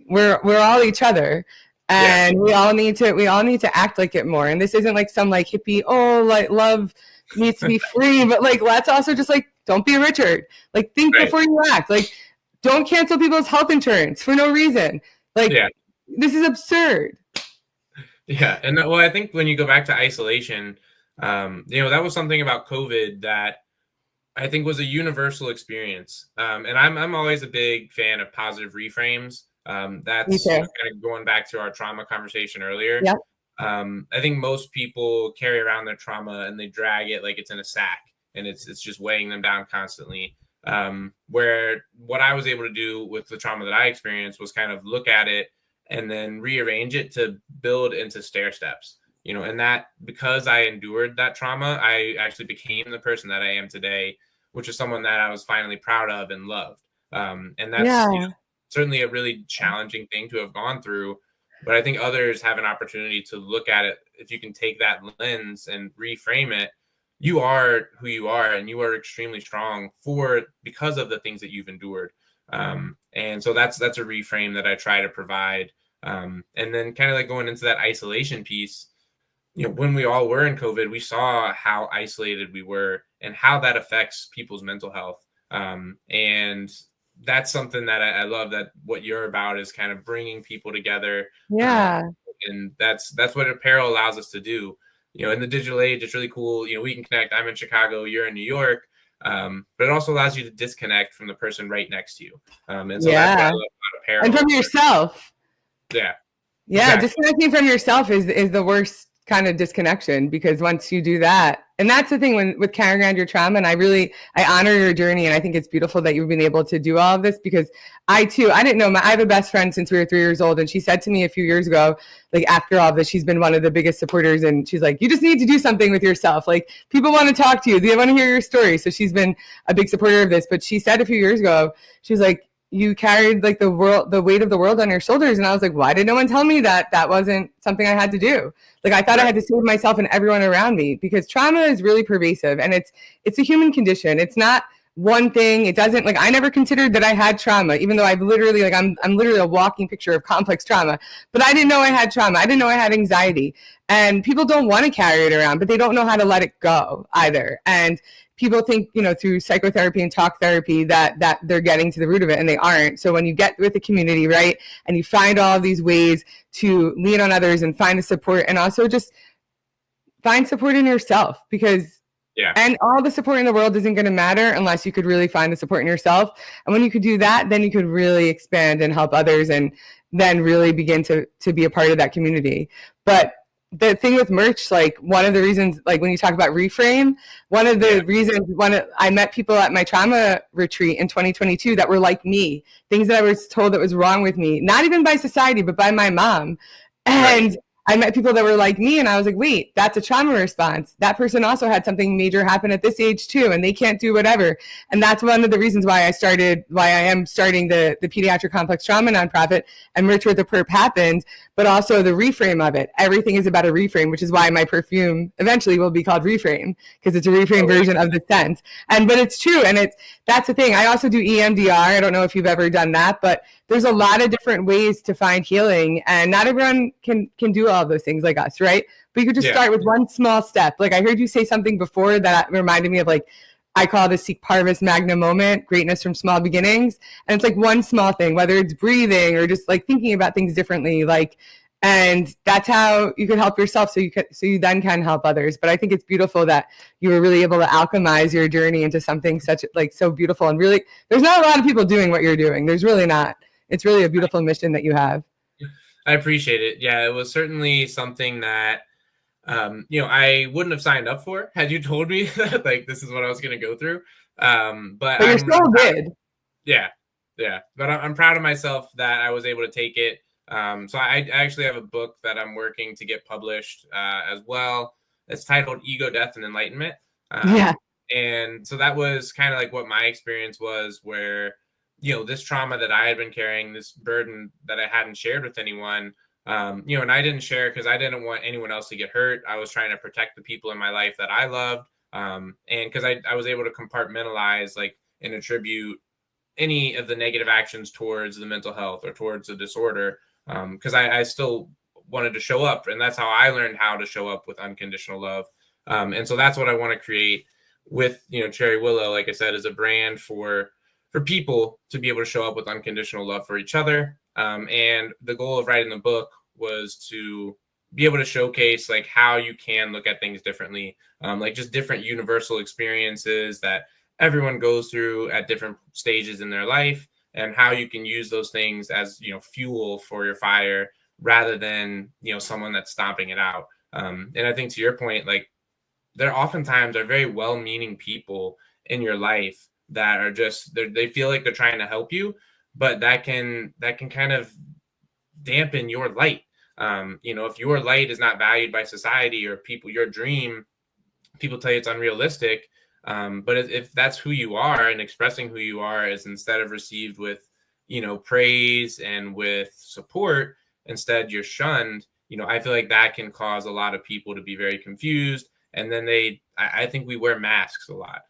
We're all each other, and we all need to act like it more. And this isn't like some like hippie, like love needs to be free, but like, let's also just like, don't be a Richard. Like, think before you act. Like, don't cancel people's health insurance for no reason. Like, this is absurd. Yeah. And well, I think when you go back to isolation, that was something about COVID that I think was a universal experience. And I'm always a big fan of positive reframes. That's kind of going back to our trauma conversation earlier. Yep. I think most people carry around their trauma and they drag it like it's in a sack, and it's just weighing them down constantly. Where what I was able to do with the trauma that I experienced was kind of look at it and then rearrange it to build into stair steps, and that, because I endured that trauma, I actually became the person that I am today, which is someone that I was finally proud of and loved. And that's certainly a really challenging thing to have gone through. But I think others have an opportunity to look at it. If you can take that lens and reframe it, you are who you are, and you are extremely strong because of the things that you've endured. And so that's a reframe that I try to provide. And then kind of like going into that isolation piece, when we all were in COVID, we saw how isolated we were and how that affects people's mental health. And that's something that I love, that what you're about is kind of bringing people together. And that's what apparel allows us to do. In the digital age, it's really cool. We can connect. I'm in Chicago, you're in New York. But it also allows you to disconnect from the person right next to you. And so that's what I love about apparel. And from yourself. Yeah. Exactly. Disconnecting from yourself is the worst kind of disconnection, because once you do that, And that's the thing with carrying around your trauma. And I honor your journey. And I think it's beautiful that you've been able to do all of this, because I didn't know, I have a best friend since we were 3 years old. And she said to me a few years ago, like after all this, she's been one of the biggest supporters. And she's like, you just need to do something with yourself. Like people want to talk to you. They want to hear your story. So she's been a big supporter of this. But she said a few years ago, she's like, you carried like the weight of the world on your shoulders. And I was like, why did no one tell me that wasn't something I had to do? Like I thought I had to save myself and everyone around me, because trauma is really pervasive, and it's a human condition. It's not one thing. It doesn't, like, I never considered that I had trauma, even though I've literally, like, I'm literally a walking picture of complex trauma, but I didn't know I had trauma. I didn't know I had anxiety, and people don't want to carry it around, but they don't know how to let it go either. And people think, through psychotherapy and talk therapy that they're getting to the root of it, and they aren't. So when you get with the community, right, and you find all of these ways to lean on others and find the support, and also just find support in yourself, because and all the support in the world isn't going to matter unless you could really find the support in yourself. And when you could do that, then you could really expand and help others, and then really begin to be a part of that community. But the thing with merch, like one of the reasons, like when you talk about reframe, one of the reasons, I met people at my trauma retreat in 2022 that were like me, things that I was told that was wrong with me, not even by society, but by my mom. And I met people that were like me, and I was like, wait, that's a trauma response. That person also had something major happen at this age too, and they can't do whatever. And that's one of the reasons why I am starting the pediatric complex trauma nonprofit, and Merch with a Perp happened, but also the reframe of it. Everything is about a reframe, which is why my perfume eventually will be called Reframe, because it's a reframe version of the scent. But it's true, and that's the thing. I also do EMDR. I don't know if you've ever done that, but there's a lot of different ways to find healing, and not everyone can do all of those things like us, right? But you could just start with one small step. Like I heard you say something before that reminded me of, like, I call it a Seek Parvis Magna moment, greatness from small beginnings. And it's like one small thing, whether it's breathing or just like thinking about things differently, like, and that's how you can help yourself, so you then can help others. But I think it's beautiful that you were really able to alchemize your journey into something so beautiful. And really, there's not a lot of people doing what you're doing. There's really not. It's really a beautiful mission that you have. I appreciate it. Yeah, it was certainly something that, I wouldn't have signed up for had you told me that, like, this is what I was going to go through. But you're so good. Yeah. But I'm proud of myself that I was able to take it. So I actually have a book that I'm working to get published as well. It's titled Ego, Death, and Enlightenment. And so that was kind of like what my experience was, where this trauma that I had been carrying, this burden that I hadn't shared with anyone, and I didn't share because I didn't want anyone else to get hurt. I was trying to protect the people in my life that I loved. And because I was able to compartmentalize, like, and attribute any of the negative actions towards the mental health or towards the disorder, because I still wanted to show up. And that's how I learned how to show up with unconditional love. And so that's what I want to create with, Cherry Willow, like I said, is a brand for people to be able to show up with unconditional love for each other. And the goal of writing the book was to be able to showcase, like, how you can look at things differently, like just different universal experiences that everyone goes through at different stages in their life, and how you can use those things as, fuel for your fire, rather than, someone that's stomping it out. And I think, to your point, like, there oftentimes are very well-meaning people in your life that are just, they feel like they're trying to help you, but that can kind of dampen your light. If your light is not valued by society or people, your dream, people tell you it's unrealistic. But if that's who you are, and expressing who you are is instead of received with, praise and with support, instead you're shunned, I feel like that can cause a lot of people to be very confused. And then I think we wear masks a lot.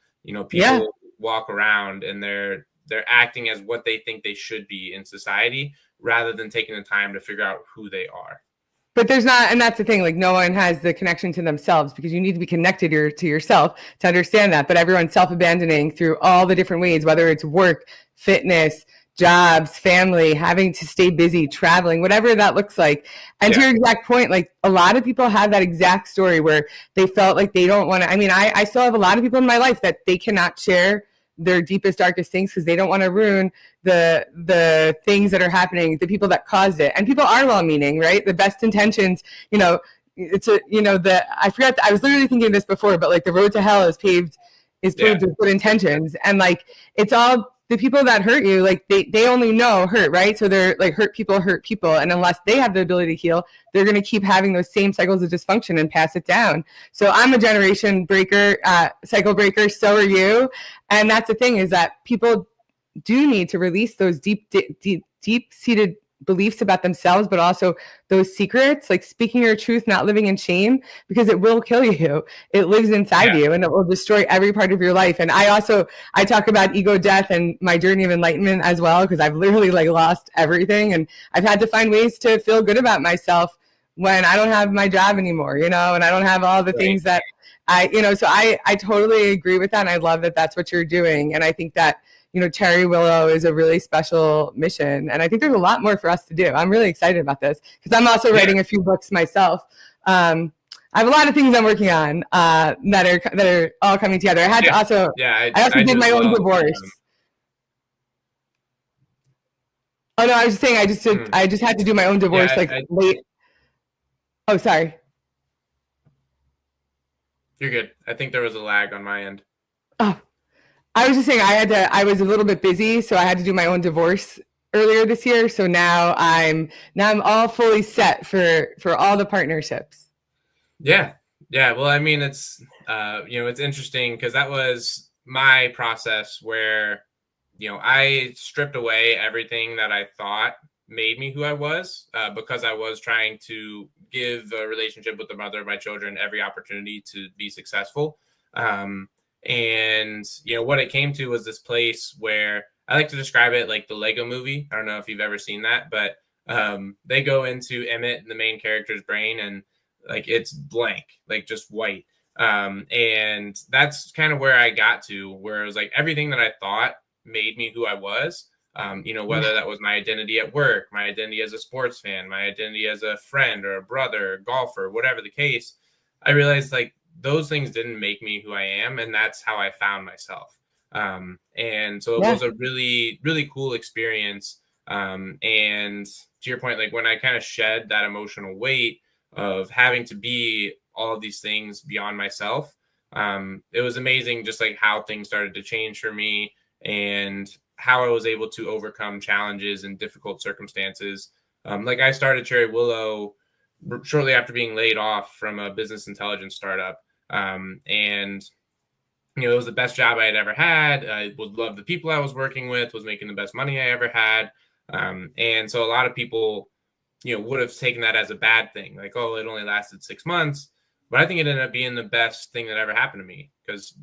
People walk around and they're acting as what they think they should be in society, rather than taking the time to figure out who they are. But there's not, and that's the thing, like, no one has the connection to themselves, because you need to be connected to yourself to understand that. But everyone's self-abandoning through all the different ways, whether it's work, fitness, jobs, family, having to stay busy, traveling, whatever that looks like. And to your exact point, like, a lot of people have that exact story where they felt like they don't want to, I still have a lot of people in my life that they cannot share their deepest, darkest things, because they don't want to ruin the things that are happening, the people that caused it. And people are well-meaning, right? The best intentions, it's a, I forgot, I was literally thinking this before, but like the road to hell is paved, is paved with good intentions. And like, it's all the people that hurt you, like they only know hurt, right? So they're like, hurt people. And unless they have the ability to heal, they're going to keep having those same cycles of dysfunction and pass it down. So I'm a generation breaker, cycle breaker. So are you. And that's the thing, is that people do need to release those deep seated beliefs about themselves, but also those secrets, like speaking your truth, not living in shame, because it will kill you. It lives inside you, and it will destroy every part of your life. And I talk about ego death and my journey of enlightenment as well, because I've literally like lost everything, and I've had to find ways to feel good about myself when I don't have my job anymore, and I don't have all the things that so I totally agree with that. And I love that that's what you're doing. And I think that, Cherry Willow is a really special mission. And I think there's a lot more for us to do. I'm really excited about this, because I'm also writing a few books myself. I have a lot of things I'm working on that are all coming together. I had to also, I also did my own divorce. Oh no, I was just saying, I just had to do my own divorce late. Oh, sorry. You're good. I think there was a lag on my end. Oh, I was just saying I was a little bit busy, so I had to do my own divorce earlier this year. So now I'm all fully set for all the partnerships. Yeah. Well, I mean, it's, it's interesting, because that was my process where, I stripped away everything that I thought made me who I was, because I was trying to give a relationship with the mother of my children every opportunity to be successful. And, what it came to was this place where I like to describe it like the Lego movie. I don't know if you've ever seen that, but they go into Emmett, the main character's brain, and like it's blank, like just white. And that's kind of where I got to, where it was like everything that I thought made me who I was. Whether that was my identity at work, my identity as a sports fan, my identity as a friend or a brother, or golfer, whatever the case, I realized like those things didn't make me who I am. And that's how I found myself. And so it was a really, really cool experience. And to your point, like when I kind of shed that emotional weight of having to be all of these things beyond myself, it was amazing just like how things started to change for me, and how I was able to overcome challenges and difficult circumstances. Like I started Cherry Willow shortly after being laid off from a business intelligence startup. And, it was the best job I had ever had. I would love the people I was working with, was making the best money I ever had. And so a lot of people, would have taken that as a bad thing. Like, oh, it only lasted 6 months. But I think it ended up being the best thing that ever happened to me, because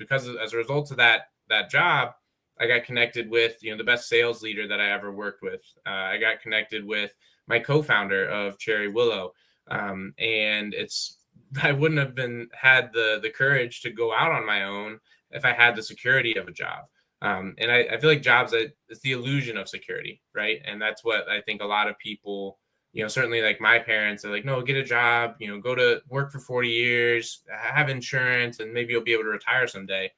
as a result of that job, I got connected with, the best sales leader that I ever worked with. I got connected with my co-founder of Cherry Willow. And I wouldn't have had the courage to go out on my own if I had the security of a job. And I feel like jobs, it's the illusion of security, right? And that's what I think a lot of people, certainly like my parents are like, no, get a job, go to work for 40 years, have insurance, and maybe you'll be able to retire someday.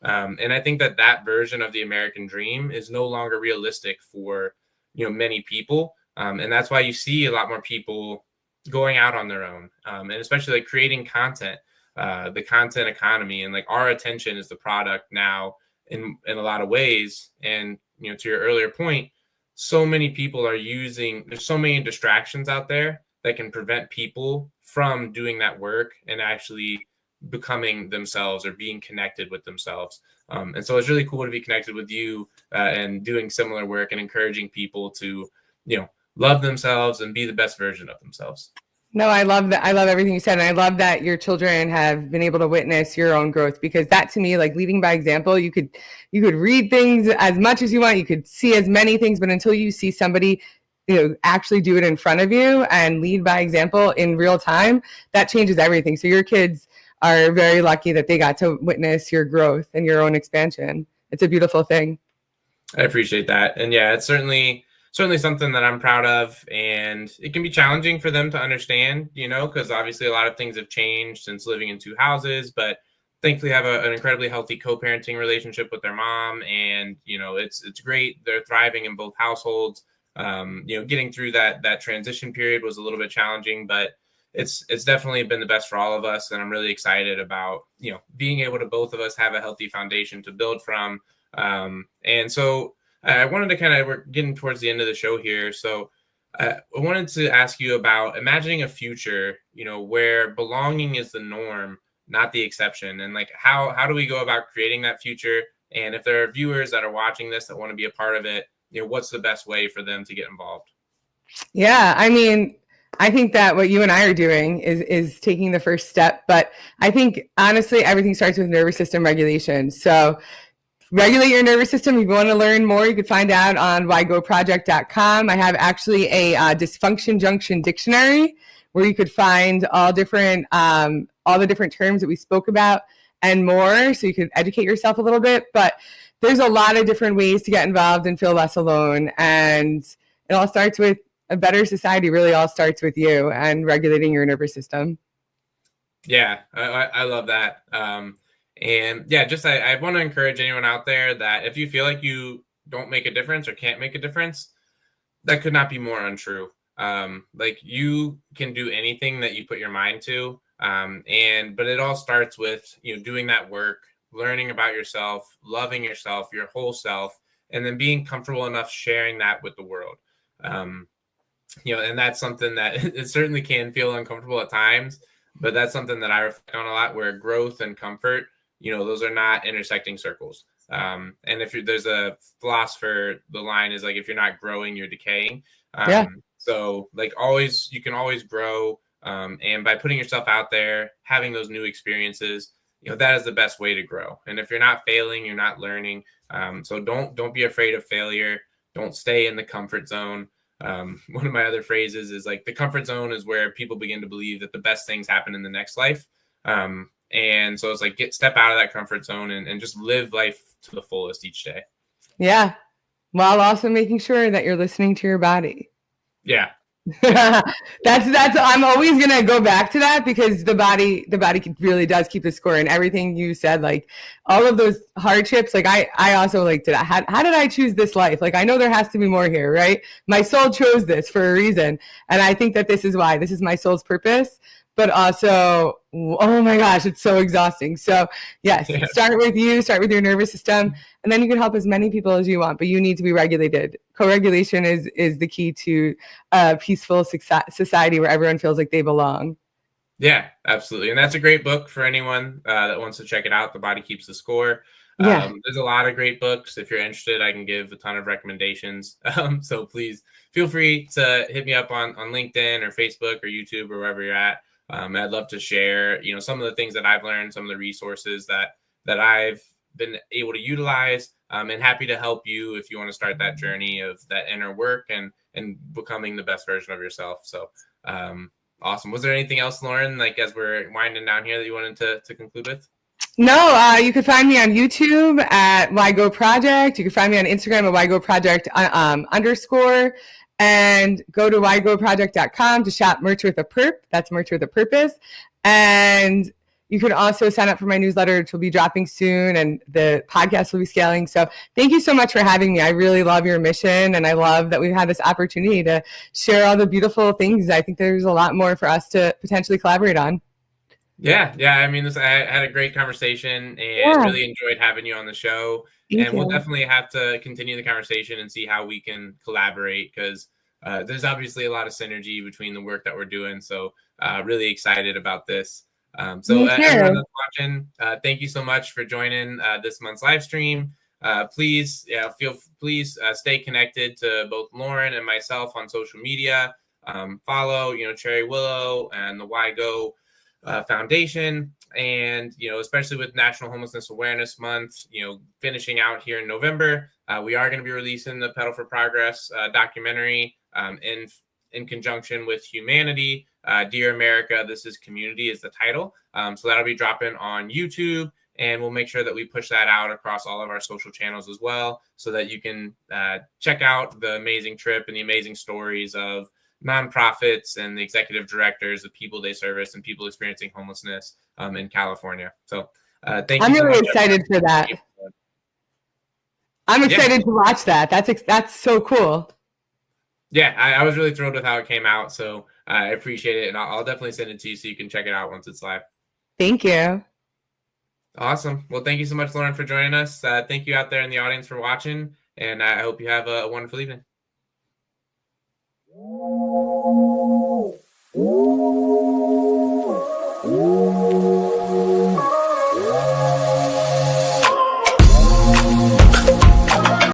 And I think that version of the American dream is no longer realistic for, many people. And that's why you see a lot more people going out on their own, and especially like creating content, the content economy, and like our attention is the product now in a lot of ways. And, to your earlier point, so many people there's so many distractions out there that can prevent people from doing that work and actually becoming themselves or being connected with themselves. And so it's really cool to be connected with you and doing similar work and encouraging people to, love themselves and be the best version of themselves. No, I love that. I love everything you said. And I love that your children have been able to witness your own growth, because that to me, like leading by example, you could read things as much as you want. You could see as many things, but until you see somebody, actually do it in front of you and lead by example in real time, that changes everything. So your kids are very lucky that they got to witness your growth and your own expansion. It's a beautiful thing. I appreciate that. And yeah, it's certainly something that I'm proud of, and it can be challenging for them to understand, because obviously a lot of things have changed since living in two houses, but thankfully have an incredibly healthy co-parenting relationship with their mom. And, it's great. They're thriving in both households. Getting through that transition period was a little bit challenging, but it's definitely been the best for all of us. And I'm really excited about, being able to both of us have a healthy foundation to build from. And so I wanted to we're getting towards the end of the show here. So I wanted to ask you about imagining a future, where belonging is the norm, not the exception. And like, how do we go about creating that future? And if there are viewers that are watching this that want to be a part of it, what's the best way for them to get involved? Yeah, I mean, I think that what you and I are doing is taking the first step. But I think honestly, everything starts with nervous system regulation. So regulate your nervous system. If you want to learn more, you can find out on whygoproject.com. I have actually a dysfunction junction dictionary where you could find all the different terms that we spoke about and more, so you can educate yourself a little bit. But there's a lot of different ways to get involved and feel less alone. And it all starts with a better society. Really all starts with you and regulating your nervous system. Yeah, I love that. And yeah, just I want to encourage anyone out there that if you feel like you don't make a difference or can't make a difference, that could not be more untrue. Like you can do anything that you put your mind to. But it all starts with, doing that work, learning about yourself, loving yourself, your whole self, and then being comfortable enough sharing that with the world. And that's something that it certainly can feel uncomfortable at times, but that's something that I reflect on a lot, where growth and comfort, those are not intersecting circles. And if there's a philosopher, the line is like, if you're not growing, you're decaying. So like you can always grow. And by putting yourself out there, having those new experiences, that is the best way to grow. And if you're not failing, you're not learning. So don't be afraid of failure. Don't stay in the comfort zone. One of my other phrases is like, the comfort zone is where people begin to believe that the best things happen in the next life. And so it's like, step out of that comfort zone and just live life to the fullest each day. Yeah. While also making sure that you're listening to your body. Yeah. that's I'm always gonna go back to that, because the body really does keep the score. And everything you said, like all of those hardships, like I also like to how did I choose this life? Like I know there has to be more here, right? My soul chose this for a reason, and I think that this is why. This is my soul's purpose. But also, oh my gosh, it's so exhausting. So yes, Start with you, start with your nervous system, and then you can help as many people as you want, but you need to be regulated. Co-regulation is the key to a peaceful society where everyone feels like they belong. Yeah, absolutely. And that's a great book for anyone that wants to check it out. The Body Keeps the Score. There's a lot of great books. If you're interested, I can give a ton of recommendations. So please feel free to hit me up on LinkedIn or Facebook or YouTube or wherever you're at. I'd love to share, some of the things that I've learned, some of the resources that I've been able to utilize, and happy to help you if you want to start that journey of that inner work and becoming the best version of yourself. So, awesome. Was there anything else, Lauren, like as we're winding down here, that you wanted to conclude with? No, you can find me on YouTube at Why Go Project. You can find me on Instagram at Why Go Project _ and go to whygoproject.com to shop merch with a perp. That's merch with a purpose. And you can also sign up for my newsletter, which will be dropping soon, and the podcast will be scaling. So thank you so much for having me. I really love your mission, and I love that we've had this opportunity to share all the beautiful things. I think there's a lot more for us to potentially collaborate on. Yeah. I mean, I had a great conversation and really enjoyed having you on the show. We'll definitely have to continue the conversation and see how we can collaborate, because there's obviously a lot of synergy between the work that we're doing. So really excited about this. So everyone that's watching, thank you so much for joining this month's live stream. Please stay connected to both Lauren and myself on social media. Follow, Cherry Willow and the Why Go Foundation, and especially with National Homelessness Awareness Month, finishing out here in November, we are going to be releasing the Pedal for Progress documentary in conjunction with Humanity. Dear America, This is Community is the title. So that'll be dropping on YouTube, and we'll make sure that we push that out across all of our social channels as well, so that you can check out the amazing trip and the amazing stories of nonprofits and the executive directors, the people they service, and people experiencing homelessness in California. So thank you. I'm really excited for that. I'm excited to watch that. That's so cool. Yeah, I was really thrilled with how it came out. So I appreciate it, and I'll definitely send it to you so you can check it out once it's live. Thank you. Awesome. Well, thank you so much, Lauren, for joining us. Thank you out there in the audience for watching, and I hope you have a wonderful evening.